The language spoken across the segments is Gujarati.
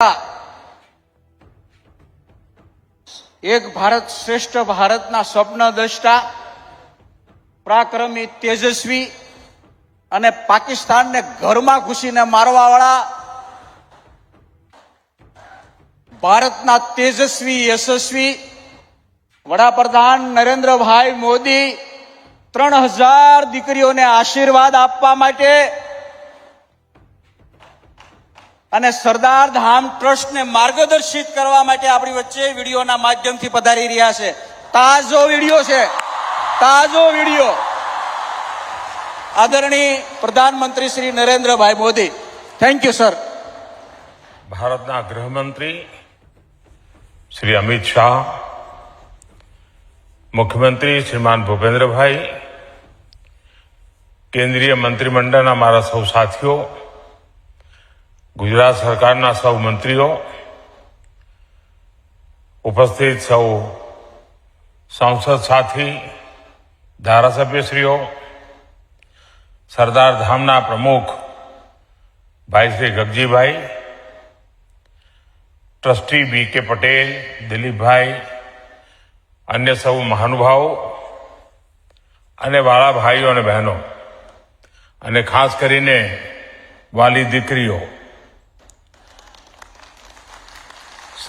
એક ભારત શ્રેષ્ઠ ભારતના સ્વપ્નદ્રષ્ટા, પરાક્રમી, તેજસ્વી અને પાકિસ્તાનને ઘરમાં ઘૂસીને મારવાવાળા ભારતના તેજસ્વી, યશસ્વી વડાપ્રધાન નરેન્દ્રભાઈ મોદી 3000 દીકરીઓને આશીર્વાદ આપવા માટે અને સરદાર ધામ ટ્રસ્ટને માર્ગદર્શિત કરવા માટે આપણી વચ્ચે વિડીયોના માધ્યમથી પધારી રહ્યા છે. તાજો વિડીયો છે, તાજો વિડીયો. આદરણીય પ્રધાનમંત્રી Shri Narendrabhai Modi. Thank you sir. ભારતના ગૃહમંત્રી શ્રી અમિત શાહ, મુખ્યમંત્રી શ્રીમાન ભૂપેન્દ્રભાઈ, કેન્દ્રીય મંત્રીમંડળના મારા સૌ સાથીઓ, ગુજરાત સરકારના સૌ મંત્રીઓ, ઉપસ્થિત સૌ સાંસદ સાથી, ધારાસભ્યશ્રીઓ, સરદાર ધામના પ્રમુખ ભાઈ શ્રી ગગજીભાઈ, ટ્રસ્ટી બી.કે. પટેલ, દિલીપભાઈ, અન્ય સૌ મહાનુભાવો અને વાલા ભાઈઓ અને બહેનો, અને ખાસ કરીને વાલી દીકરીઓ,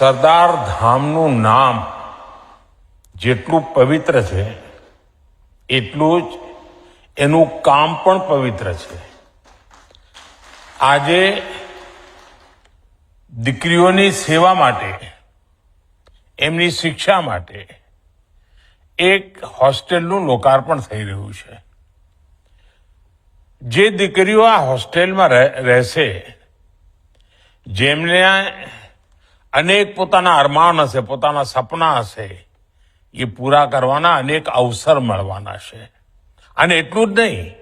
સરદાર ધામનું નામ જેટલું પવિત્ર છે એટલું જ એનું કામ પણ પવિત્ર છે. આજે દીકરીઓની સેવા માટે, એમની શિક્ષા માટે એક હોસ્ટેલનું લોકાર્પણ થઈ રહ્યું છે. જે દીકરીઓ આ હોસ્ટેલમાં રહેશે, જેમને અનેક પોતાના અરમાન હશે, પોતાના સપના હશે, એ પૂરા કરવાના અનેક અવસર મળવાના છે. અને એટલું જ નહીં,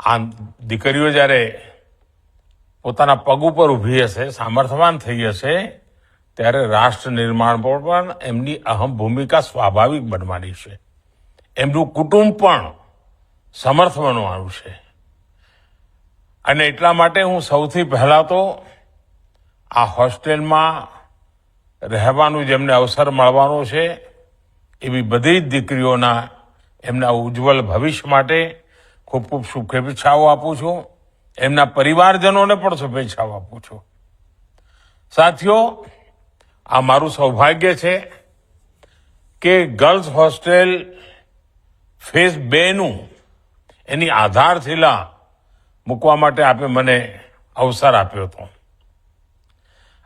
આ દીકરીઓ જ્યારે પોતાના પગ ઉપર ઊભી હશે, સામર્થ્યવાન થઈ હશે, ત્યારે રાષ્ટ્ર નિર્માણ પર પણ એમની અહમ ભૂમિકા સ્વાભાવિક બનવાની છે. એમનું કુટુંબ પણ સમર્થ બનવાનું છે. અને એટલા માટે હું સૌથી પહેલા તો આ હોસ્ટેલમાં રહેવાનું જેમને અવસર મળવાનો છે, એવી બધી જ દીકરીઓના એમના ઉજ્જવળ ભવિષ્ય માટે ખૂબ ખૂબ શુભેચ્છાઓ આપું છું. એમના પરિવારજનોને પણ શુભેચ્છાઓ આપું છું. સાથીઓ, આ મારું સૌભાગ્ય છે કે ગર્લ્સ હોસ્ટેલ ફેઝ 2નું એની આધારશિલા મૂકવા માટે આપે મને અવસર આપ્યો હતો.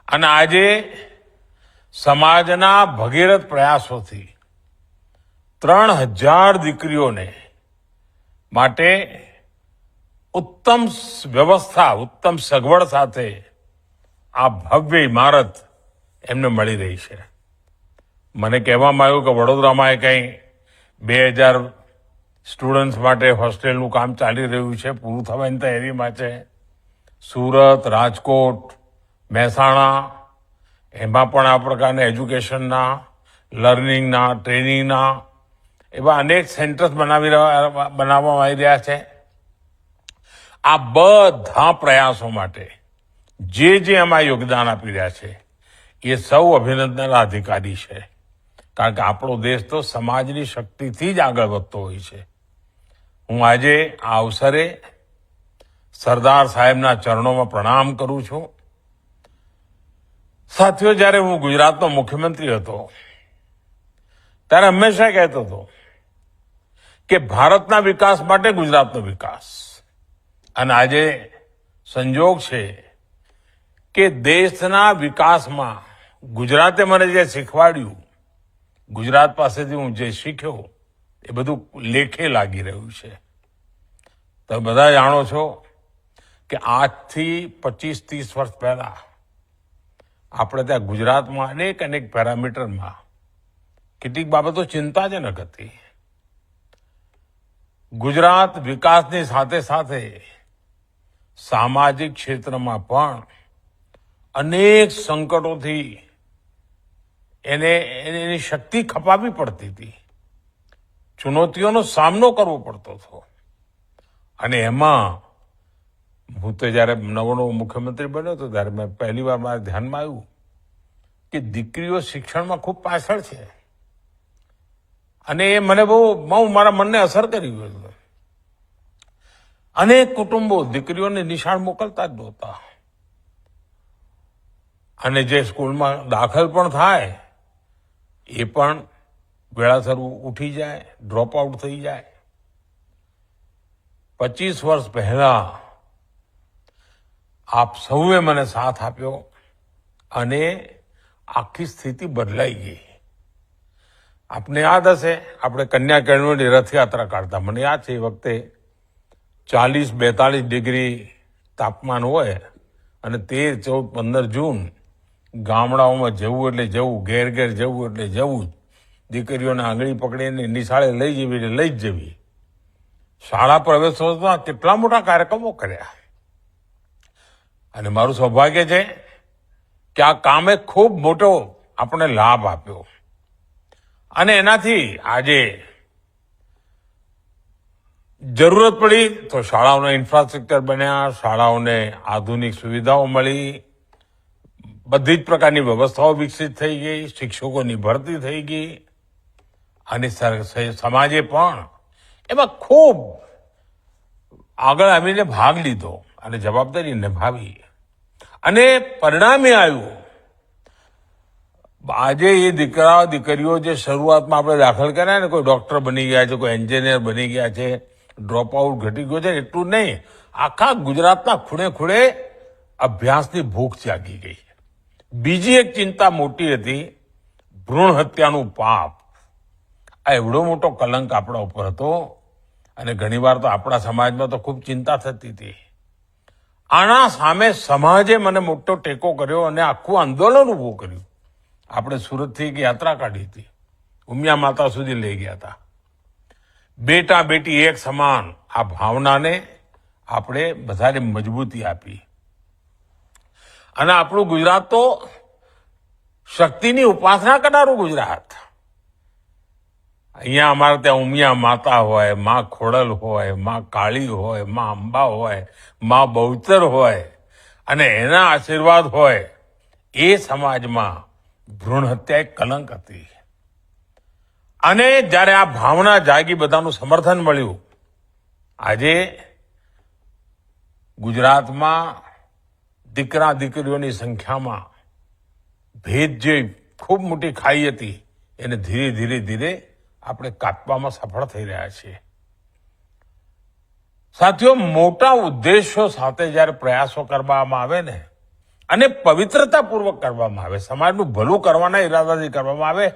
અને આજે સમાજના ભગીરથ પ્રયાસોથી 3000 દીકરીઓને માટે ઉત્તમ વ્યવસ્થા, ઉત્તમ સગવડ સાથે આ ભવ્ય ઇમારત એમને મળી રહી છે. મને કહેવામાં આવ્યું કે વડોદરામાં કંઈ 2000 સ્ટુડન્ટ્સ માટે હોસ્ટેલનું કામ ચાલી રહ્યું છે, પૂરું થવાની તૈયારીમાં છે. સુરત, રાજકોટ, મહેસાણા, એમાં પણ આ પ્રકારના એજ્યુકેશનના, લર્નિંગના, ટ્રેનિંગના એવા અનેક સેન્ટર્સ બનાવવામાં આવી રહ્યા છે. આ બધા પ્રયાસો માટે જે એમાં યોગદાન આપી રહ્યા છે, એ સૌ અભિનંદનના અધિકારી છે. કારણ કે આપણો દેશ તો સમાજની શક્તિથી જ આગળ વધતો હોય છે. હું આજે આ અવસરે સરદાર સાહેબના ચરણોમાં પ્રણામ કરું છું. સાથીઓ, જ્યારે હું ગુજરાતનો મુખ્યમંત્રી હતો ત્યારે હંમેશા કહેતો હતો કે ભારતના વિકાસ માટે ગુજરાતનો વિકાસ. અને આજે સંજોગ છે કે દેશના વિકાસમાં ગુજરાતે મને જે શીખવાડ્યું, ગુજરાત પાસેથી હું જે શીખ્યો, એ બધું લેખે લાગી રહ્યું છે. તમે બધા જાણો છો કે આજથી 25-30 વર્ષ પહેલા આપણે ત્યાં ગુજરાતમાં અનેક પેરામીટરમાં કેટલીક બાબતો ચિંતાજનક હતી. ગુજરાત વિકાસની સાથે સાથે સામાજિક ક્ષેત્રમાં પણ અનેક સંકટોથી એની શક્તિ ખપાવી પડતી હતી, ચુનૌતીઓનો સામનો કરવો પડતો હતો. અને એમાં હું તો જ્યારે નવો મુખ્યમંત્રી બન્યો હતો ત્યારે મેં પહેલી વાર મારા ધ્યાનમાં આવ્યું કે દીકરીઓ શિક્ષણમાં ખૂબ પાછળ છે અને એ મને બહુ મારા મનને અસર કરી ગયું. અનેક કુટુંબો દીકરીઓને નિશાળ મોકલતા જ નહોતા અને જે સ્કૂલમાં દાખલ પણ થાય એ પણ વેળાસર ઉઠી જાય, ડ્રોપ આઉટ થઈ જાય. 25 વર્ષ પહેલા આપ સૌએ મને સાથ આપ્યો અને આખી સ્થિતિ બદલાઈ ગઈ. આપને યાદ હશે આપણે કન્યા કેળવણી રથયાત્રા કાઢતા. મને યાદ છે એ વખતે 40-42 ડિગ્રી તાપમાન હોય અને 13, 14, 15 જૂન ગામડાઓમાં જવું એટલે જવું, ઘેર ઘેર જવું એટલે જવું, દીકરીઓને આંગળી પકડીને નિશાળે લઈ જવી એટલે લઈ જ જવી. શાળા પ્રવેશોત્સવમાં કેટલા મોટા કાર્યક્રમો કર્યા અને મારું સૌભાગ્ય છે કે આ કામે ખૂબ મોટો આપણે લાભ આપ્યો અને એનાથી આજે જરૂરત પડી તો શાળાઓના ઇન્ફ્રાસ્ટ્રક્ચર બન્યા, શાળાઓને આધુનિક સુવિધાઓ મળી, બધી જ પ્રકારની વ્યવસ્થાઓ વિકસિત થઈ ગઈ, શિક્ષકોની ભરતી થઈ ગઈ અને સમાજે પણ એમાં ખૂબ આગળ આવીને ભાગ લીધો અને જવાબદારી નિભાવી અને પરિણામે આવ્યું. આજે એ દીકરીઓ જે શરૂઆતમાં આપણે દાખલ કર્યા ને, કોઈ ડોક્ટર બની ગયા છે, કોઈ એન્જિનિયર બની ગયા છે, ડ્રોપ આઉટ ઘટી ગયો છે, એટલું નહીં, આખા ગુજરાતના ખૂણે ખૂણે અભ્યાસની ભૂખ જાગી ગઈ. બીજી એક ચિંતા મોટી હતી, ભ્રૂણ હત્યાનું પાપ. આ એવડો મોટો કલંક આપણા ઉપર હતો અને ઘણીવાર તો આપણા સમાજમાં તો ખૂબ ચિંતા થતી હતી. આના સામે સમાજે મને મોટો ટેકો કર્યો અને આખું આંદોલન ઊભું કર્યું. આપણે સુરતથી એક યાત્રા કાઢી હતી, ઉમિયા માતા સુધી લઈ ગયા હતા. બેટા બેટી એક સમાન આ ભાવનાને આપણે બધાને મજબૂતી આપી અને આપણું ગુજરાત તો શક્તિની ઉપાસના કરનારું ગુજરાત. અહીંયા અમારે ત્યાં ઉમિયા માતા હોય, માં ખોડલ હોય, માં કાળી હોય, માં અંબા હોય, માં બહુચર હોય અને એના આશીર્વાદ હોય. એ સમાજમાં ભ્રૂણ હત્યા એક કલંક હતી અને જ્યારે આ ભાવના જાગી, બધાનું સમર્થન મળ્યું, આજે ગુજરાતમાં દીકરા દીકરીઓની સંખ્યામાં ભેદ જે ખૂબ મોટી ખાઈ હતી એને ધીરે ધીરે આપણે કાપવામાં સફળ થઈ રહ્યા છીએ. સાથીઓ, મોટા ઉદ્દેશો સાથે જ્યારે પ્રયાસો કરવામાં આવે ને અને પવિત્રતાપૂર્વક કરવામાં આવે, સમાજનું ભલું કરવાના ઈરાદાથી કરવામાં આવે,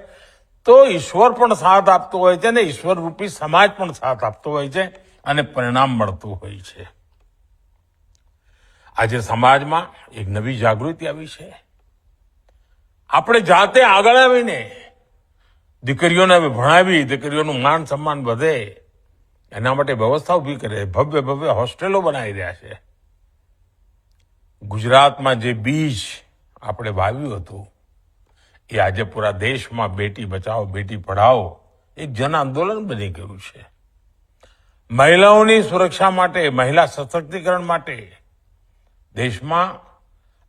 તો ઈશ્વર પણ સાથ આપતો હોય છે ને ઈશ્વર રૂપી સમાજ પણ સાથ આપતો હોય છે અને પરિણામ મળતું હોય છે. આજે સમાજમાં એક નવી જાગૃતિ આવી છે. આપણે જાતે આગળ આવીને દીકરીઓને ભણાવી, દીકરીઓનું માન સન્માન વધે એના માટે વ્યવસ્થા ઊભી કરે, ભવ્ય હોસ્ટેલો બનાવી રહ્યા છે. ગુજરાતમાં જે બીજ આપણે વાવ્યું હતું એ આજે પૂરા દેશમાં બેટી બચાવો બેટી પઢાઓ એક જન આંદોલન બની ગયું છે. મહિલાઓની સુરક્ષા માટે, મહિલા સશક્તિકરણ માટે દેશમાં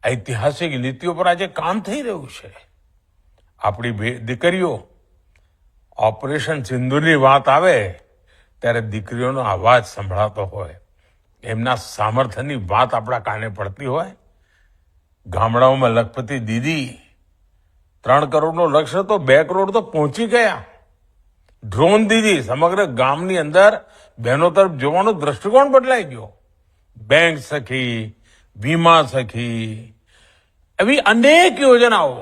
ઐતિહાસિક નીતિઓ પર આજે કામ થઈ રહ્યું છે. આપણી દીકરીઓ, ઓપરેશન સિંદૂરની વાત આવે ત્યારે દીકરીઓનો અવાજ સંભળાતો હોય, એમના સામર્થ્યની વાત આપણા કાને પડતી હોય. ગામડાઓમાં લખપતિ દીદી 3 કરોડનો લક્ષ્ય તો 2 કરોડ તો પહોંચી ગયા. ડ્રોન દીદી સમગ્ર ગામની અંદર બહેનો તરફ જોવાનો દ્રષ્ટિકોણ બદલાઈ ગયો. બેંક સખી, વીમા સખી, એવી અનેક યોજનાઓ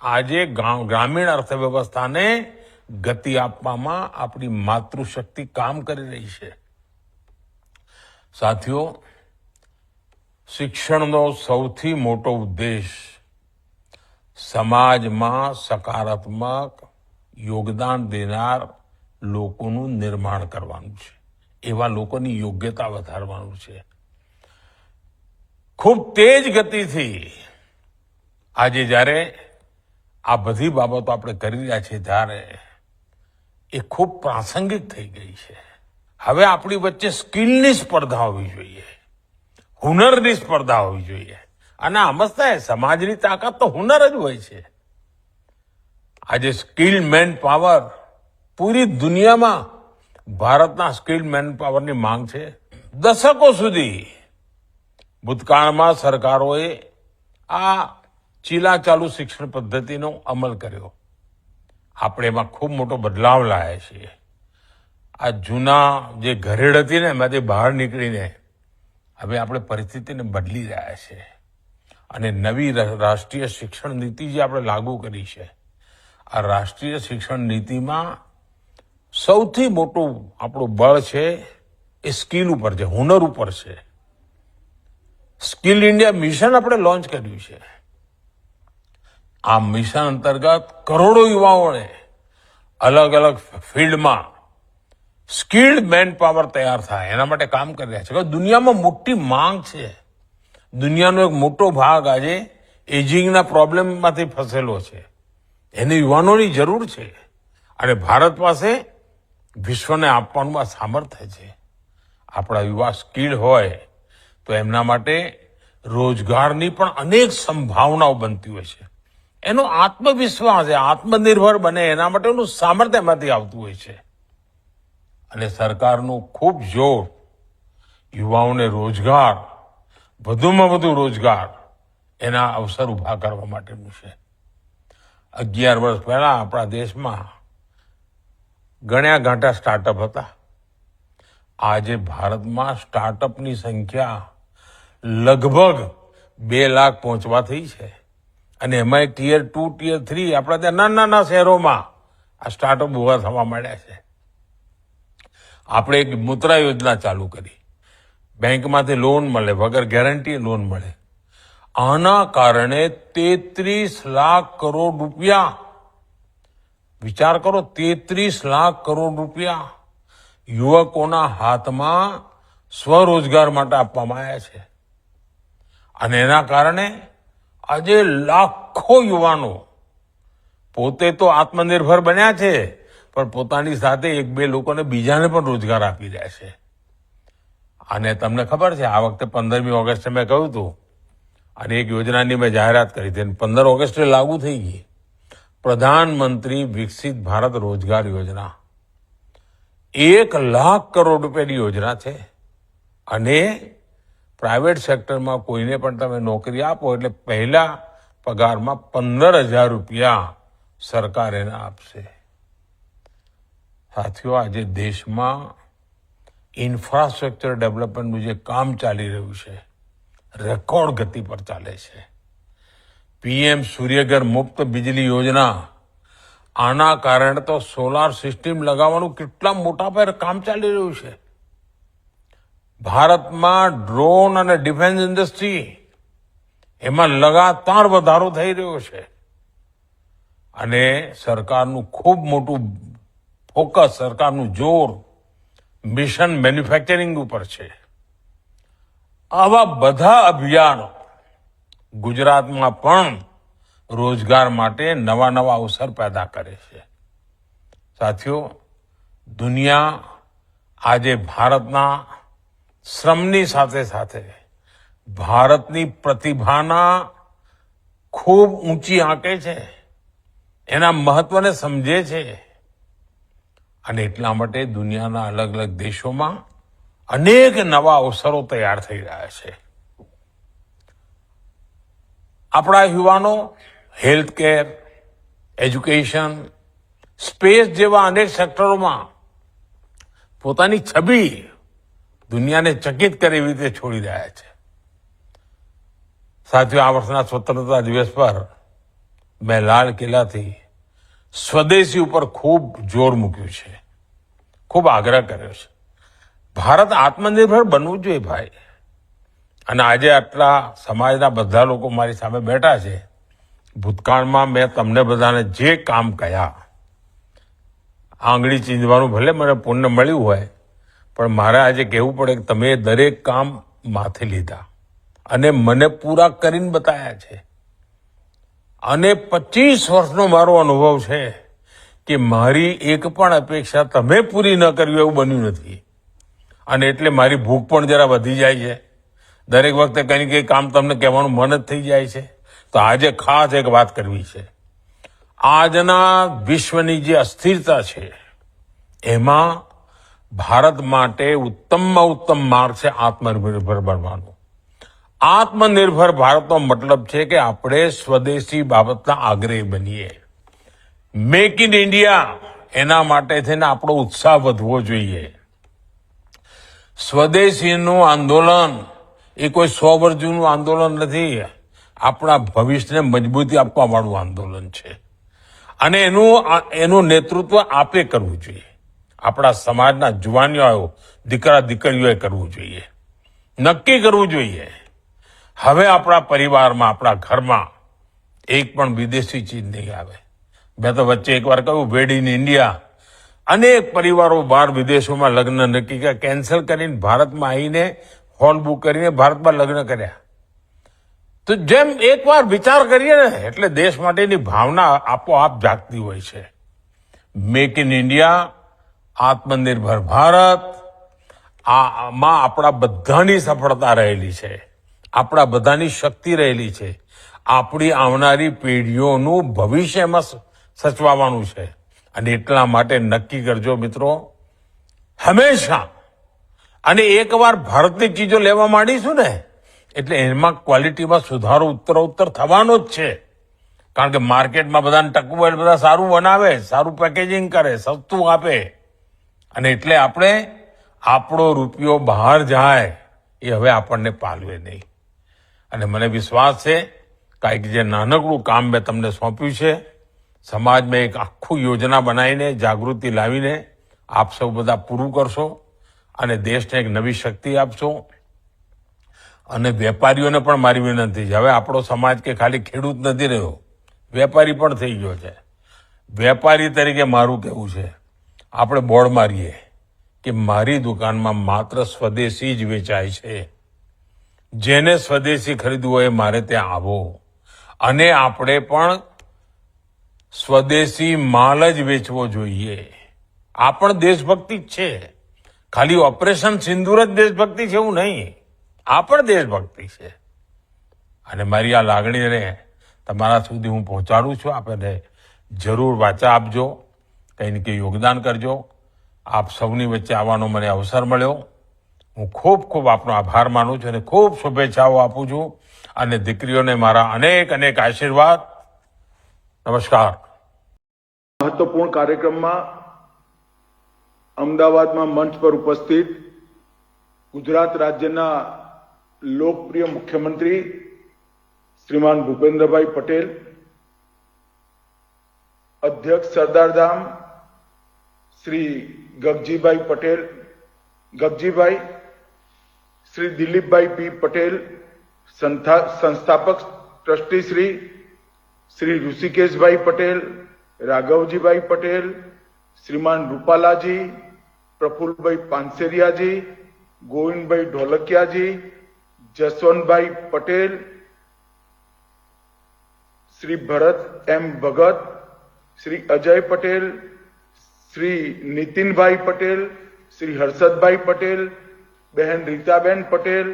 આજે ગ્રામીણ અર્થવ્યવસ્થાને ગતિ આપવામાં આપણી માતૃશક્તિ કામ કરી રહી છે. સાથીઓ, શિક્ષણનો સૌથી મોટો ઉદ્દેશ સમાજમાં સકારાત્મક યોગદાન દેનાર લોકોનું નિર્માણ કરવાનું છે, એવા લોકોની યોગ્યતા વધારવાનું છે. ખૂબ તેજ ગતિથી આજે જ્યારે આ બધી બાબતો આપણે કરી રહ્યા છીએ ત્યારે એ ખૂબ પ્રાસંગિક થઈ ગઈ છે. હવે આપણી વચ્ચે સ્કિલની સ્પર્ધા હોવી જોઈએ, હુનરની સ્પર્ધા હોવી જોઈએ. અને સમજતા સમાજની તાકાત તો હુનર જ હોય છે. આજે સ્કિલ મેન પાવર પૂરી દુનિયામાં ભારતના સ્કિલ મેન પાવરની માંગ છે. દશકો સુધી ભૂતકાળમાં સરકારોએ આ ચીલાચાલુ શિક્ષણ પદ્ધતિનો અમલ કર્યો. આપણે એમાં ખૂબ મોટો બદલાવ લાવ્યા છીએ. આ જૂના જે ઘરેડ હતી ને એમાંથી બહાર નીકળીને હવે આપણે પરિસ્થિતિને બદલી રહ્યા છે. અને નવી રાષ્ટ્રીય શિક્ષણ નીતિ જે આપણે લાગુ કરી છે, આ રાષ્ટ્રીય શિક્ષણ નીતિમાં સૌથી મોટું આપણું બળ છે એ સ્કિલ ઉપર છે, હુનર ઉપર છે. સ્કિલ ઇન્ડિયા મિશન આપણે લોન્ચ કર્યું છે. આ મિશન અંતર્ગત કરોડો યુવાઓને અલગ અલગ ફિલ્ડમાં સ્કિલ્ડ મેન પાવર તૈયાર થાય એના માટે કામ કરી રહ્યા છે. દુનિયામાં મોટી માંગ છે. દુનિયાનો એક મોટો ભાગ આજે એજિંગના પ્રોબ્લેમમાંથી ફસેલો છે. એને યુવાનોની જરૂર છે. અને ભારત પાસે વિશ્વને આપવાનું આ સામર્થ્ય છે. આપણા યુવા સ્કિલ હોય તો એમના માટે રોજગારની પણ અનેક સંભાવનાઓ બનતી હોય છે. એનો આત્મવિશ્વાસ છે, આત્મનિર્ભર બને એના માટેનું સામર્થ્ય એમાંથી આવતું હોય છે. અને સરકારનું ખૂબ જોર યુવાઓને રોજગાર, વધુમાં વધુ રોજગાર, એના અવસર ઉભા કરવા માટેનું છે. 11 વર્ષ પહેલા આપણા દેશમાં ગણ્યા ગાંઠા સ્ટાર્ટઅપ હતા. આજે ભારતમાં સ્ટાર્ટઅપની સંખ્યા લગભગ 2 લાખ પહોંચવા થઈ છે. અને એમાં ટિયર 2, ટિયર 3 આપણા ત્યાં નાના શહેરોમાં આ સ્ટાર્ટઅપ ઉભા થવા માંડ્યા છે. આપણે એક મુદ્રા યોજના ચાલુ કરી. બેંકમાંથી લોન મળે, વગર ગેરંટી લોન મળે. આના કારણે 33 લાખ કરોડ રૂપિયા, વિચાર કરો, 33 લાખ કરોડ રૂપિયા યુવકોના હાથમાં સ્વરોજગાર માટે આપવામાં આવ્યા છે. અને એના કારણે આજે લાખો યુવાનો પોતે તો આત્મનિર્ભર બન્યા છે, પણ પોતાની સાથે 1-2 લોકોને બીજાને પણ રોજગાર આપી રહ્યા છે. અને તમને ખબર છે, આ વખતે 15મી ઓગસ્ટે મેં કહ્યું હતું અને એક યોજનાની મેં જાહેરાત કરી હતી, 15 ઓગસ્ટે લાગુ થઈ ગઈ. પ્રધાનમંત્રી વિકસિત ભારત રોજગાર યોજના 1 લાખ કરોડ રૂપિયાની યોજના છે. અને પ્રાઇવેટ સેક્ટરમાં કોઈને પણ તમે નોકરી આપો એટલે પહેલા પગારમાં 15,000 રૂપિયા સરકાર એને આપશે. સાથીઓ, આજે દેશમાં ઇન્ફ્રાસ્ટ્રક્ચર ડેવલપમેન્ટનું જે કામ ચાલી રહ્યું છે, રેકોર્ડ ગતિ પર ચાલે છે. પીએમ સૂર્યઘર મુફ્ત બિજલી યોજના, આના કારણે તો સોલાર સિસ્ટમ લગાવવાનું કેટલા મોટા પાયે કામ ચાલી રહ્યું છે. ભારતમાં ડ્રોન અને ડિફેન્સ ઇન્ડસ્ટ્રી, એમાં લગાતાર વધારો થઈ રહ્યો છે. અને સરકારનું ખૂબ મોટું ફોકસ, સરકારનું જોર મિશન મેન્યુફેક્ચરિંગ ઉપર છે. આવા બધા અભિયાનો ગુજરાતમાં પણ રોજગાર માટે નવા અવસર પેદા કરે છે. સાથીઓ, દુનિયા આજે ભારતના શ્રમની સાથે સાથે ભારતની પ્રતિભાના ખૂબ ઊંચી આંકે છે, એના મહત્વને સમજે છે. અને એટલા માટે દુનિયાના અલગ અલગ દેશોમાં અનેક નવા અવસરો તૈયાર થઈ રહ્યા છે. આપણા યુવાનો હેલ્થ કેર, એજ્યુકેશન, સ્પેસ જેવા અનેક સેક્ટરોમાં પોતાની છબી દુનિયાને ચકિત કરે એવી રીતે છોડી રહ્યા છે. સાથીઓ, આ વર્ષના સ્વતંત્રતા દિવસ પર મેં લાલ કિલ્લાથી સ્વદેશી ઉપર ખૂબ જોર મૂક્યું છે, ખૂબ આગ્રહ કર્યો છે. ભારત આત્મનિર્ભર બનવું જોઈએ ભાઈ. અને આજે આટલા સમાજના બધા લોકો મારી સામે બેઠા છે. ભૂતકાળમાં મેં તમને બધાને જે કામ કહ્યા, આંગળી ચીંધવાનું ભલે મને પુણ્ય મળ્યું હોય, પણ મારે આજે કહેવું પડે કે તમે દરેક કામ માથે લીધા અને મને પૂરા કરીને બતાવ્યા છે. અને 25 વર્ષનો મારો અનુભવ છે કે મારી એક પણ અપેક્ષા તમે પૂરી ન કરવી એવું બન્યું નથી. અને એટલે મારી ભૂખ પણ જરા વધી જાય છે. દરેક વખતે કંઈ કંઈ કામ તમને કહેવાનું મન જ થઈ જાય છે. તો આજે ખાસ એક વાત કરવી છે. આજના વિશ્વની જે અસ્થિરતા છે એમાં ભારત માટે ઉત્તમમાં ઉત્તમ માર્ગ છે આત્મનિર્ભર બનવાનો. આત્મનિર્ભર ભારતનો મતલબ છે કે આપણે સ્વદેશી બાબતના આગ્રહી બનીએ. મેક ઇન ઇન્ડિયા એના માટે થઈને આપણો ઉત્સાહ વધવો જોઈએ. સ્વદેશીનું આંદોલન એ કોઈ 100 વર્ષ જૂનું આંદોલન નથી. આપણા ભવિષ્યને મજબૂતી આપવા વાળું આંદોલન છે અને એનું નેતૃત્વ આપે કરવું જોઈએ. આપણા સમાજના જુવાનીઓ, દીકરા દીકરીઓએ કરવું જોઈએ. નક્કી કરવું જોઈએ હવે આપણા પરિવારમાં, આપણા ઘરમાં એક પણ વિદેશી ચીજ નહીં આવે. મેં તો વચ્ચે એકવાર કહ્યું મેડ ઇન ઇન્ડિયા. અનેક પરિવારો બહાર વિદેશોમાં લગ્ન નક્કી કર્યા, કેન્સલ કરીને ભારતમાં આવીને હોલ બુક કરીને ભારતમાં લગ્ન કર્યા. તો જેમ એકવાર વિચાર કરીએ ને એટલે દેશ માટેની ભાવના આપોઆપ જાગતી હોય છે. મેક ઇન ઇન્ડિયા, આત્મનિર્ભર ભારત, આમાં આપણા બધાની સફળતા રહેલી છે, આપણા બધાની શક્તિ રહેલી છે. આપણી આવનારી પેઢીઓનું ભવિષ્ય એમાં સચવાવાનું છે. અને એટલા માટે નક્કી કરજો મિત્રો, હંમેશા. અને એકવાર ભારતની ચીજો લેવા માંડીશું ને એટલે એમાં ક્વોલિટીમાં સુધારો ઉત્તરોત્તર થવાનો જ છે. કારણ કે માર્કેટમાં બધાને ટકવું હોય બધા સારું બનાવે, સારું પેકેજિંગ કરે, સસ્તું આપે. અને એટલે આપણે આપણો રૂપિયો બહાર જાય એ હવે આપણને પાલવે નહીં. અને મને વિશ્વાસ છે કાંઈક જે નાનકડું કામ મેં તમને સોંપ્યું છે, સમાજમાં એક આખું યોજના બનાવીને જાગૃતિ લાવીને આપ સૌ બધા પૂરું કરશો અને દેશને એક નવી શક્તિ આપશો. અને વેપારીઓને પણ મારી વિનંતી છે, હવે આપણો સમાજ કે ખાલી ખેડૂત નથી રહ્યો, વેપારી પણ થઈ ગયો છે. વેપારી તરીકે મારું કહેવું છે, આપણે બોર્ડ મારીએ કે મારી દુકાનમાં માત્ર સ્વદેશી જ વેચાય છે. જેને સ્વદેશી ખરીદવું હોય મારે ત્યાં આવો. અને આપણે પણ સ્વદેશી માલ જ વેચવો જોઈએ. આ પણ દેશભક્તિ જ છે. ખાલી ઓપરેશન સિંદૂર જ દેશભક્તિ છે એવું નહીં, આ પણ દેશભક્તિ છે. અને મારી આ લાગણીને તમારા સુધી હું પહોંચાડું છું. આપણને જરૂર વાચા આપજો, કંઈ ને કંઈ યોગદાન કરજો. આપ સૌની વચ્ચે આવવાનો મને અવસર મળ્યો. હું ખૂબ ખૂબ આપનો આભાર માનું છું અને ખૂબ શુભેચ્છાઓ આપું છું. અને દીકરીઓને મારા અનેક અનેક આશીર્વાદ. નમસ્કાર. મહત્વપૂર્ણ કાર્યક્રમમાં અમદાવાદમાં મંચ પર ઉપસ્થિત ગુજરાત રાજ્યના લોકપ્રિય મુખ્યમંત્રી શ્રીમાન ભૂપેન્દ્રભાઈ પટેલ, અધ્યક્ષ સરદારધામ શ્રી ગગજીભાઈ પટેલ, ગગજીભાઈ, શ્રી દિલીપભાઈ પી પટેલ, સંસ્થાપક ટ્રસ્ટી શ્રી ઋષિકેશભાઈ પટેલ, રાઘવજીભાઈ પટેલ, શ્રીમાન રૂપાલાજી, પ્રફુલભાઈ પાનસેરિયાજી, ગોવિંદભાઈ ઢોલકિયાજી, જસવંતભાઈ પટેલ, શ્રી ભરત એમ ભગત, શ્રી અજય પટેલ, શ્રી નીતિનભાઈ પટેલ, શ્રી હર્ષદભાઈ પટેલ, બહેન રીતાબેન પટેલ,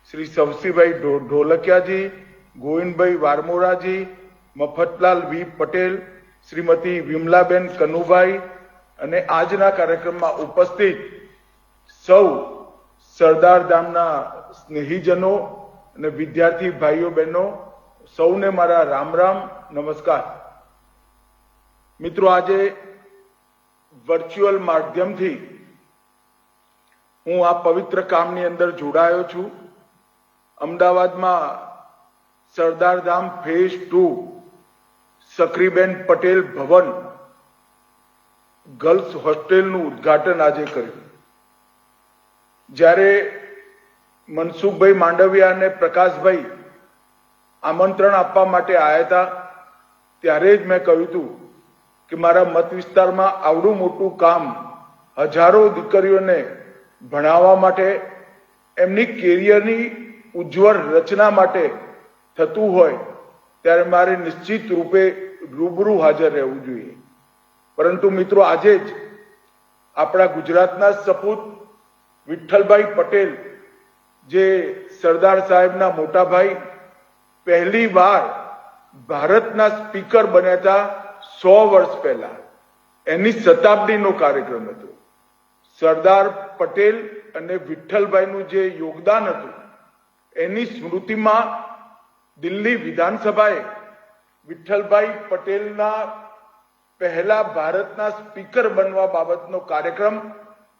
શ્રી સવસીભાઈ ઢોલકિયાજી, ગોવિંદભાઈ વારમોરાજી, મફતલાલ વી પટેલ, શ્રીમતી વિમલાબેન કનુભાઈ અને આજના કાર્યક્રમમાં ઉપસ્થિત સૌ સરદારધામના સ્નેહીજનો અને વિદ્યાર્થી ભાઈઓ બહેનો સૌને મારા રામ રામ, નમસ્કાર. મિત્રો, આજે વર્ચ્યુઅલ માધ્યમથી હું આ પવિત્ર કામની અંદર જોડાયો છું. અમદાવાદમાં સરદારધામ ફેઝ 2 સક્રીબેન પટેલ ભવન ગર્લ્સ હોસ્ટેલનું ઉદ્ઘાટન આજે કર્યું. જ્યારે મનસુખભાઈ માંડવિયા અને પ્રકાશભાઈ આમંત્રણ આપવા માટે આવ્યા હતા ત્યારે જ મેં કહ્યું હતું કે મારા મત વિસ્તારમાં આવડું મોટું કામ હજારો દીકરીઓને ભણાવવા માટે, એમની કેરિયરની ઉજ્જવળ રચના માટે થતું હોય ત્યારે મારે નિશ્ચિત રૂપે રૂબરૂ હાજર રહેવું જોઈએ. પરંતુ મિત્રો, આજે જ આપણા ગુજરાતના સપૂત વિઠ્ઠલભાઈ પટેલ જે સરદાર સાહેબના મોટા ભાઈ પહેલી વાર ભારતના સ્પીકર બન્યા હતા 100 વર્ષ પહેલા, એની શતાબ્દીનો કાર્યક્રમ હતો. સરદાર પટેલ અને વિઠ્ઠલભાઈનું જે યોગદાન હતું એની સ્મૃતિમાં દિલ્હી વિધાનસભાએ વિઠ્ઠલભાઈ પટેલના પહેલા ભારતના સ્પીકર બનવા બાબતનો કાર્યક્રમ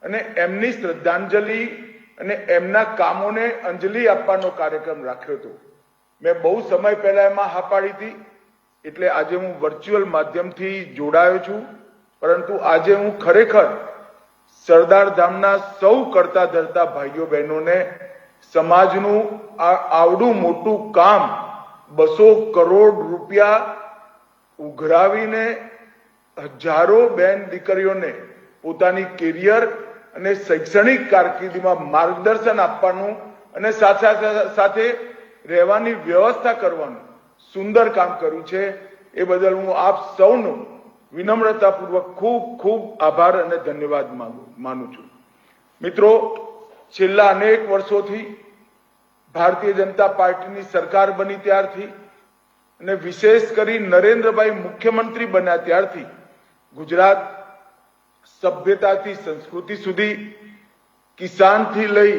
અને એમની શ્રદ્ધાંજલિ અને એમના કામોને અંજલિ આપવાનો કાર્યક્રમ રાખ્યો હતો. મેં બહુ સમય પહેલા એમાં હા પાડી હતી, એટલે આજે હું વર્ચ્યુઅલ માધ્યમથી જોડાયો છું. પરંતુ આજે હું ખરેખર સરદાર ધામના સૌ કરતા ધરતા ભાઈઓ બહેનોને સમાજનું આ આવડું મોટું કામ 200 કરોડ રૂપિયા ઉઘરાવીને હજારો બેન દીકરીઓને પોતાની કેરિયર અને શૈક્ષણિક કારકિર્દીમાં માર્ગદર્શન આપવાનું અને સાથે રહેવાની વ્યવસ્થા કરવાનું સુંદર કામ કર્યું છે. એ બદલ હું આપ સૌનો વિનમ્રતાપૂર્વક ખૂબ ખૂબ આભાર અને ધન્યવાદ માનું છું. મિત્રો, છેલ્લા અનેક વર્ષોથી ભારતીય જનતા પાર્ટીની સરકાર બની ત્યારથી અને વિશેષ કરી નરેન્દ્રભાઈ મુખ્યમંત્રી બન્યા ત્યારથી ગુજરાત સભ્યતાથી સંસ્કૃતિ સુધી, કિસાનથી લઈ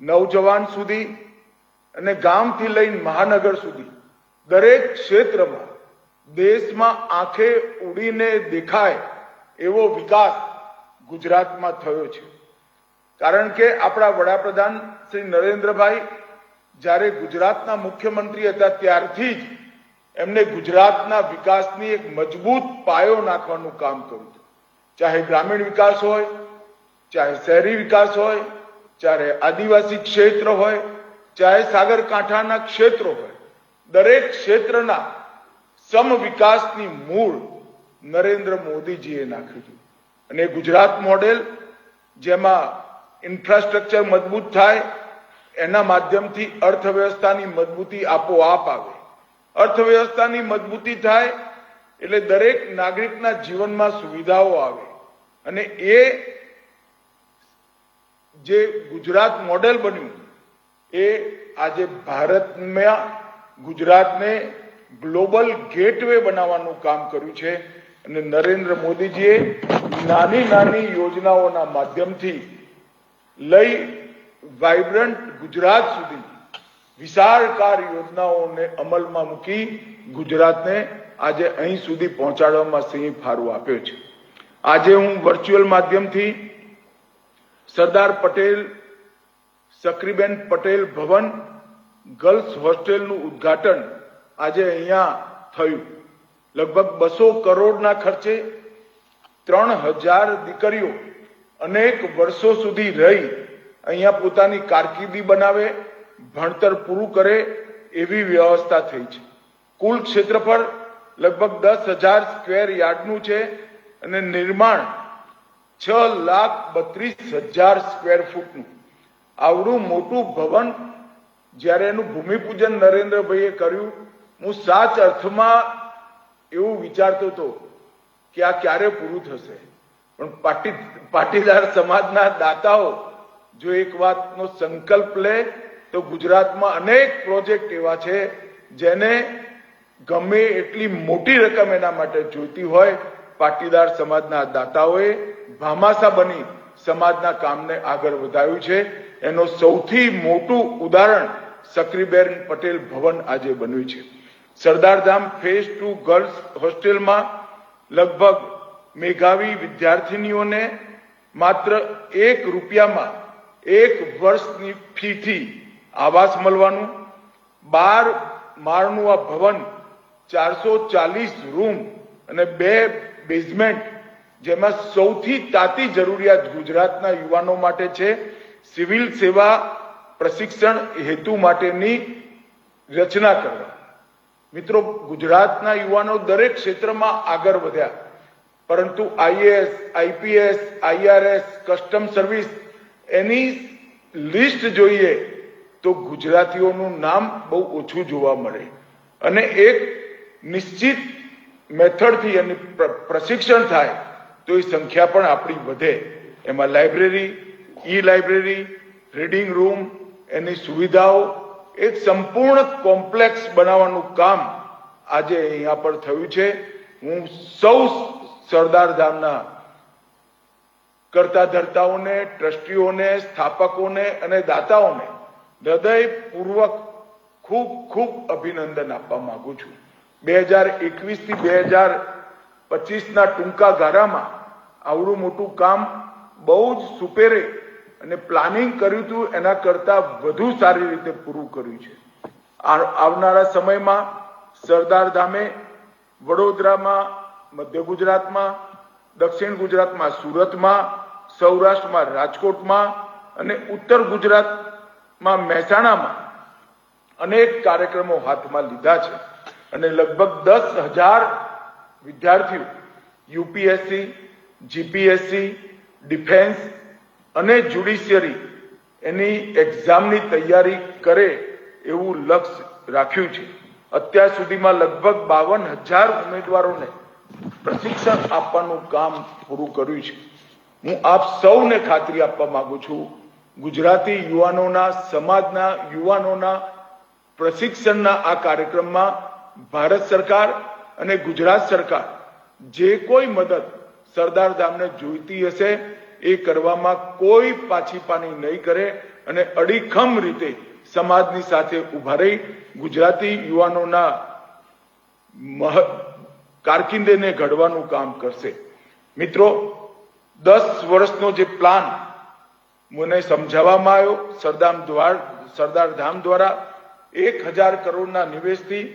નવજવાન સુધી અને ગામથી લઈ મહાનગર સુધી દરેક ક્ષેત્રમાં દેશમાં આંખે ઉડીને દેખાય એવો વિકાસ ગુજરાતમાં થયો છે. કારણ કે આપણા વડાપ્રધાન શ્રી નરેન્દ્રભાઈ જ્યારે ગુજરાતના મુખ્યમંત્રી હતા ત્યારથી જ એમને ગુજરાતના વિકાસની એક મજબૂત પાયો નાખવાનું કામ કર્યું. ચાહે ગ્રામીણ વિકાસ હોય, ચાહે શહેરી વિકાસ હોય, ચાહે આદિવાસી ક્ષેત્ર હોય, ચાહે સાગરકાંઠાના ક્ષેત્રો હોય, દરેક ક્ષેત્રના સમ વિકાસની મૂળ નરેન્દ્ર મોદીજીએ નાખ્યું છે. અને ગુજરાત મોડેલ જેમાં ઇન્ફ્રાસ્ટ્રક્ચર મજબૂત થાય, એના માધ્યમથી અર્થવ્યવસ્થાની મજબૂતી આપોઆપ આવે. અર્થવ્યવસ્થાની મજબૂતી થાય એટલે દરેક નાગરિકના જીવનમાં સુવિધાઓ આવે. અને એ જે ગુજરાત મોડેલ બન્યું એ આજે ભારતમાં ગુજરાતને ગ્લોબલ ગેટવે બનાવવાનું કામ કર્યું છે. અને નરેન્દ્ર મોદીજીએ નાની નાની યોજનાઓના માધ્યમથી લઈ વાઇબ્રન્ટ ગુજરાત સુધી વિશાળકાર યોજનાઓને અમલમાં મૂકી ગુજરાતને આજે અહીં સુધી પહોંચાડવામાં સિંહ ફાળો આપ્યો છે. આજે હું વર્ચ્યુઅલ માધ્યમથી સરદાર પટેલ સક્રીબેન પટેલ ભવન ગર્લ્સ હોસ્ટેલનું ઉદ્ઘાટન આજે અહીંયા થયું. લગભગ 200 કરોડના ખર્ચે 3000 દીકરીઓ અનેક વર્ષો સુધી રહી અહીંયા પોતાની કારકિર્દી બનાવે, ભણતર પૂરું કરે એવી વ્યવસ્થા થઈ છે. કુલ ક્ષેત્રફળ લગભગ 10,000 સ્ક્વેર યાર્ડનું છે અને નિર્માણ 6,32,000 સ્ક્વેર ફૂટનું. આવડું મોટું ભવન જ્યારે એનું ભૂમિપૂજન નરેન્દ્રભાઈએ કર્યું, હું સાચ અર્થમાં એવું વિચારતો હતો કે આ ક્યારે પૂરું થશે. પણ પાટીદાર સમાજના દાતાઓ જો એક વાતનો સંકલ્પ લે તો ગુજરાતમાં અનેક પ્રોજેક્ટ એવા છે જેને ગમે એટલી મોટી રકમ એના માટે જોઈતી હોય, પાટીદાર સમાજના દાતાઓએ ભામાસા બની સમાજના કામને આગળ વધાર્યું છે. એનો સૌથી મોટું ઉદાહરણ સક્રીબેન પટેલ ભવન આજે બન્યું છે. સરદારધામ ફેઝ 2 ગર્લ્સ હોસ્ટેલમાં લગભગ મેઘાવી વિદ્યાર્થીનીઓને માત્ર 1 રૂપિયામાં 1 વર્ષની ફીથી આવાસ મળવાનું. 12 માળનું આ ભવન 440 રૂમ અને 2 બેઝમેન્ટ, જેમાં સૌથી તાતી જરૂરિયાત ગુજરાતના યુવાનો માટે છે. સિવિલ સેવા પ્રશિક્ષણ હેતુ માટેની રચના કરવા. મિત્રો, ગુજરાતના યુવાનો દરેક ક્ષેત્રમાં આગળ વધ્યા, પરંતુ IAS, IPS, IRS, custom service એની લિસ્ટ જોઈએ તો ગુજરાતીઓનું નામ બહુ ઓછું જોવા મળે. અને એક નિશ્ચિત મેથડથી એની પ્રશિક્ષણ થાય તો એ સંખ્યા પણ આપણી વધે. એમાં લાઇબ્રેરી, ઈ લાઇબ્રેરી, રીડિંગ રૂમ, એની સુવિધાઓ એક સંપૂર્ણ કોમ્પ્લેક્સ બનાવવાનું કામ આજે અહીંયા પર થયું છે. હું સૌ સરદાર ધામના કરતા ધર્તાઓને, ટ્રસ્ટીઓને, સ્થાપકોને અને દાતાઓને હૃદયપૂર્વક ખૂબ ખૂબ અભિનંદન આપવા માંગુ છું. 2021 થી 2025ના ટૂંકા ગાળામાં આવડું મોટું કામ બહુ જ સુપેરે અને પ્લાનિંગ કર્યું હતું એના કરતા વધુ સારી રીતે પૂરું કર્યું છે. આવનારા સમયમાં સરદાર ધામે વડોદરામાં, મધ્ય ગુજરાતમાં, દક્ષિણ ગુજરાતમાં સુરતમાં, સૌરાષ્ટ્રમાં રાજકોટમાં અને ઉત્તર ગુજરાતમાં મહેસાણામાં અનેક કાર્યક્રમો હાથમાં લીધા છે અને લગભગ 10,000 વિદ્યાર્થીઓ યુપીએસસી, જીપીએસસી, ડિફેન્સ અને જ્યુડિશિયરી એની એક્ઝામની તૈયારી કરે એવું લક્ષ્ય રાખ્યું છે. અત્યાર સુધીમાં લગભગ 52,000 ઉમેદવારોને પ્રશિક્ષણ આપવાનું કામ પૂરું કર્યું છે. હું આપ સૌને ખાતરી આપવા માંગુ છું, ગુજરાતી યુવાનોના, સમાજના યુવાનોના પ્રશિક્ષણના આ કાર્યક્રમમાં ભારત સરકાર અને ગુજરાત સરકાર જે કોઈ મદદ સરદાર ધામને જોઈતી હશે એ કરવામાં કોઈ પાછીપાની નહીં કરે અને અડીખમ રીતે સમાજની સાથે ઉભા રહી ગુજરાતી યુવાનોના કારકિર્દીને ઘડવાનું કામ કરશે. મિત્રો, 10 વર્ષનો જે પ્લાન મને સમજાવવામાં આવ્યો સરદાર ધામ દ્વારા 1,000 કરોડના નિવેશથી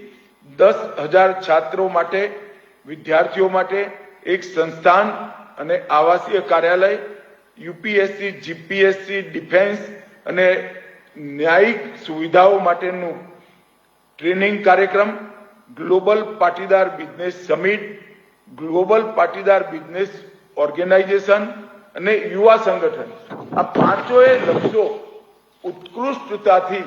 10,000 છાત્રો માટે, વિદ્યાર્થીઓ માટે એક સંસ્થાન અને આવાસીય કાર્યાલય, યુપીએસસી, જીપીએસસી, ડિફેન્સ અને ન્યાયિક સુવિધાઓ માટેનું ટ્રેનિંગ કાર્યક્રમ, global Patidar business summit, global Patidar business organisation અને યુવા સંગઠન, આ પાંચોએ લક્ષ્યો ઉત્કૃષ્ટતાથી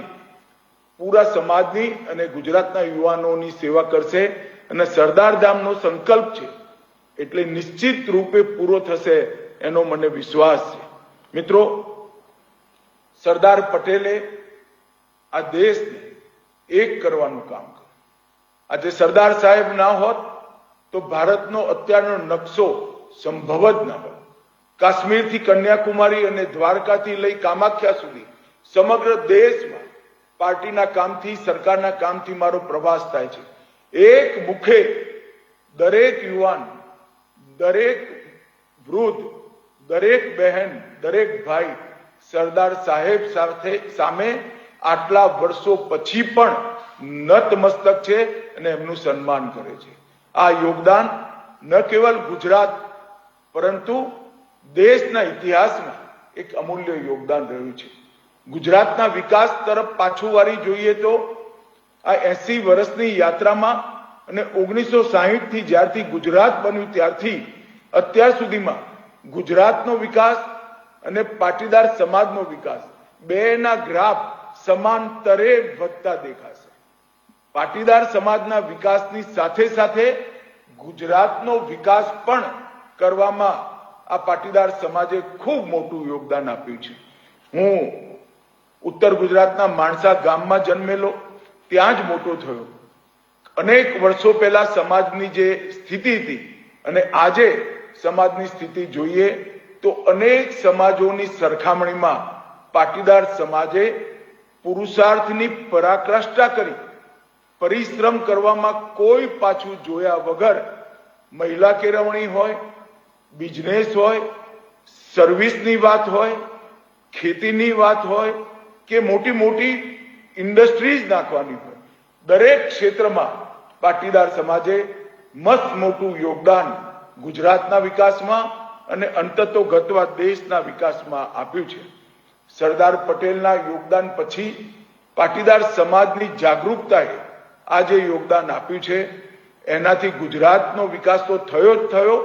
પૂરા સમાજની અને ગુજરાતના યુવાનોની સેવા કરશે અને સરદાર ધામનો સંકલ્પ છે એટલે નિશ્ચિત રૂપે પૂરો થશે એનો મને વિશ્વાસ છે. મિત્રો, સરદાર પટેલે આ દેશને એક કરવાનું કામ કર્યું. આજે સરદાર સાહેબ ના હોત તો ભારતનો અત્યારનો નકશો સંભવ જ ન હોત. કાશ્મીરથી કન્યાકુમારી અને દ્વારકાથી લઈ કામાખ્યા સુધી સમગ્ર દેશમાં પાર્ટીના કામથી, સરકારના કામથી મારો પ્રવાસ થાય છે. એક મુખે દરેક યુવાન, દરેક વૃદ્ધ, દરેક બહેન, દરેક ભાઈ સરદાર સાહેબ સામે આટલા વર્ષો પછી પણ નતમસ્તક છે અને એમનું સન્માન કરે છે. આ યોગદાન ન કેવલ ગુજરાત પરંતુ દેશના ઇતિહાસમાં એક અમૂલ્ય યોગદાન રહ્યું છે. ગુજરાતના વિકાસ તરફ પાછું વારી જોઈએ તો આ 80 વર્ષની યાત્રામાં અને 1960 થી જ્યારથી ગુજરાત બન્યું ત્યારથી અત્યાર સુધીમાં ગુજરાતનો વિકાસ અને પાટીદાર સમાજનો વિકાસ બેના ગ્રાફ સમાંતરે વધતા દેખાશે. પાટીદાર સમાજના વિકાસની સાથે સાથે ગુજરાતનો વિકાસ પણ કરવામાં આ પાટીદાર સમાજે ખૂબ મોટું યોગદાન આપ્યું છે. હું ઉત્તર ગુજરાતના માણસા ગામમાં જન્મેલો, ત્યાં જ મોટો થયો. અનેક વર્ષો પહેલા સમાજની જે સ્થિતિ હતી અને આજે સમાજની સ્થિતિ જોઈએ તો અનેક સમાજોની સરખામણીમાં પાટીદાર સમાજે પુરુષાર્થની પરાકાષ્ઠા કરી પરિશ્રમ કરવામાં કોઈ પાછું જોયા વગર મહિલા કેળવણી હોય, બિઝનેસ હોય, સર્વિસની વાત હોય, ખેતીની વાત હોય કે મોટી મોટી ઇન્ડસ્ટ્રીઝ નાખવાની હોય, દરેક ક્ષેત્રમાં પાટીદાર સમાજે મસ્ત મોટું યોગદાન ગુજરાતના વિકાસમાં અને અંતતોગતવા દેશના વિકાસમાં આપ્યું છે. સરદાર પટેલના યોગદાન પછી પાટીદાર સમાજની જાગૃતતાએ આજે યોગદાન આપ્યું છે. એનાથી ગુજરાતનો વિકાસ તો થયો જ થયો,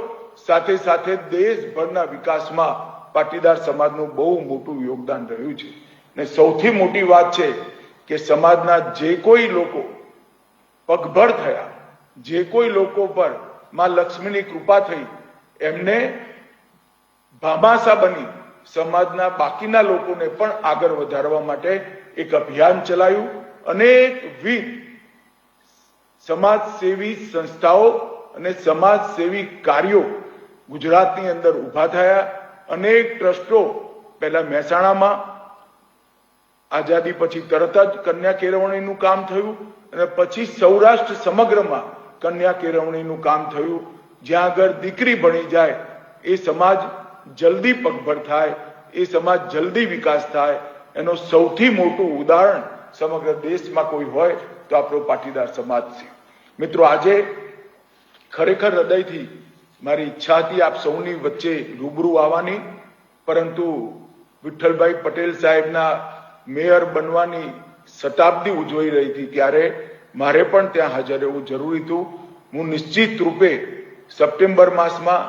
સાથે સાથે દેશભરના વિકાસમાં પાટીદાર સમાજનું બહુ મોટું યોગદાન રહ્યું છે. ને સૌથી મોટી વાત છે કે સમાજના જે કોઈ લોકો પગભર થયા, જે કોઈ લોકો પર માં લક્ષ્મીની કૃપા થઈ, એમને ભામાસા બની સમાજના બાકીના લોકોને પણ આગળ વધારવા માટે એક અભિયાન ચલાવ્યું. અનેકવિધ સમાજ સેવી સંસ્થાઓ અને સમાજ સેવી કાર્યો ગુજરાતની અંદર ઊભા થયા. અનેક ટ્રસ્ટો, પહેલા મહેસાણામાં આઝાદી પછી તરત જ કન્યા કેળવણીનું કામ થયું અને પછી સૌરાષ્ટ્ર સમગ્રમાં કન્યા કેળવણીનું કામ થયું. જ્યાં આગળ દીકરી ભણી જાય એ સમાજ જલ્દી પગભર થાય, એ સમાજ જલ્દી વિકાસ થાય. એનો સૌથી મોટું ઉદાહરણ સમગ્ર દેશમાં કોઈ હોય તો આપણો પાટીદાર સમાજ છે. મિત્રો, આજે ખરેખર હૃદયથી મારી ઈચ્છા હતી આપ સૌની વચ્ચે રૂબરૂ આવવાની, પરંતુ વિઠ્ઠલભાઈ પટેલ સાહેબના મેયર બનવાની શતાબ્દી ઉજવાઈ રહી હતી ત્યારે મારે પણ ત્યાં હાજર રહેવું જરૂરી હતું. હું નિશ્ચિત રૂપે સપ્ટેમ્બર માસમાં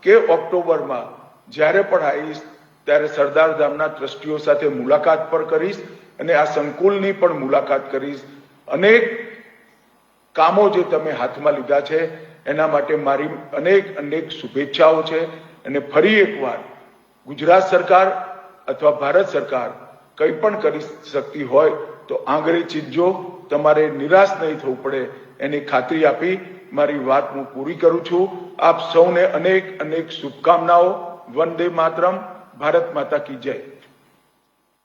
કે ઓક્ટોબરમાં જ્યારે પણ આવીશ ત્યારે સરદાર ધામના ટ્રસ્ટીઓ સાથે મુલાકાત પણ કરીશ અને આ સંકુલની પણ મુલાકાત કરીશ. અનેક કામો જે તમે હાથમાં લીધા છે એના માટે મારી અનેક શુભેચ્છાઓ છે. અને ફરી એકવાર ગુજરાત સરકાર અથવા ભારત સરકાર કંઈ પણ કરી શકતી હોય તો આંગળી ચીંધજો, તમારે નિરાશ નહીં થવું પડે એની ખાતરી આપી મારી વાત હું પૂરી કરું છું. આપ સૌને અનેક શુભકામનાઓ. વંદે માતરમ. ભારત માતા કી જય.